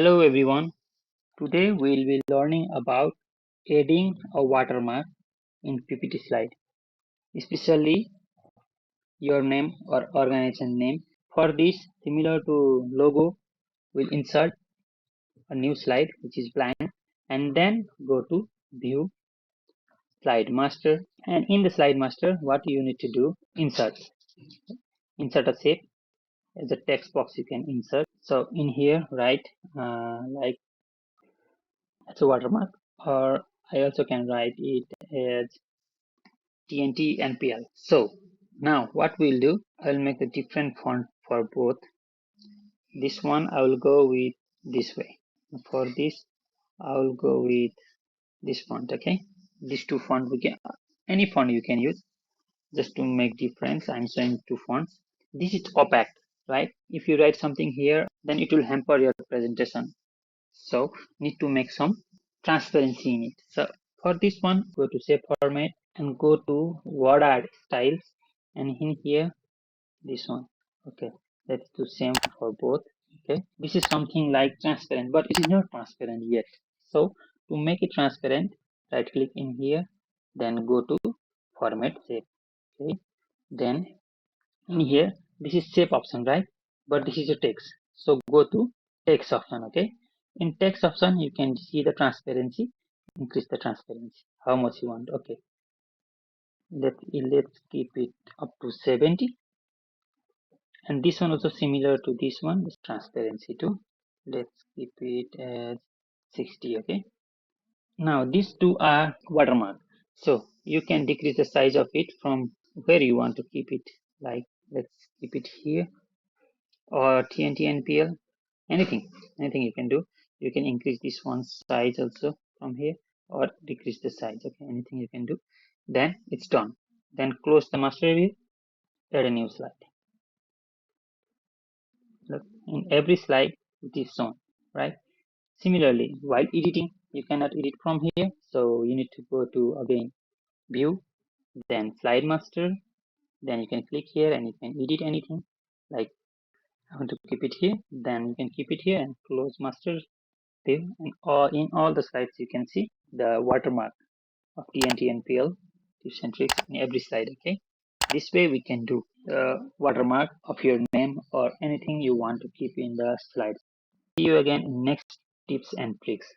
Hello everyone. Today we'll be learning about adding a watermark in PPT slide, especially your name or organization name. For this, similar to logo, we'll insert a new slide which is blank and then go to view slide master, and in the slide master what you need to do, insert a shape as a text box you can insert. So in here write like as a watermark, or I also can write it as TNT and PL. So now what we'll do, I'll make a different font for both. This one I will go with this way. For this I will go with this font. Okay, these two font we can, any font you can use. Just to make difference, I'm showing two fonts. This is opaque, right? If you write something here, then it will hamper your presentation. So need to make some transparency in it. So for this one, go to Shape Format and go to Word Art Styles, and in here this one. Okay, let's do same for both. Okay, this is something like transparent, but it is not transparent yet. So to make it transparent, right click in here, then go to Format Shape. Okay, then in here this is shape option, right? But this is a text, so go to text option. Okay, in text option you can see the transparency, increase the transparency how much you want. Okay, let's keep it up to 70, and this one also similar to this one, this transparency too, let's keep it as 60. Okay, now these two are watermark, so you can decrease the size of it from where you want to keep it. Like let's keep it here, or TNT NPL, anything you can do. You can increase this one size also from here, or decrease the size. Okay, anything you can do. Then it's done. Then close the master view, add a new slide. Look, in every slide it is shown, right? Similarly, while editing, you cannot edit from here, so you need to go to again view, then slide master, then you can click here and you can edit anything. Like I want to keep it here, then you can keep it here and close master view, and in all the slides you can see the watermark of TNT and PL tips and tricks in every slide. Okay, this way we can do the watermark of your name or anything you want to keep in the slides. See you again in next tips and tricks.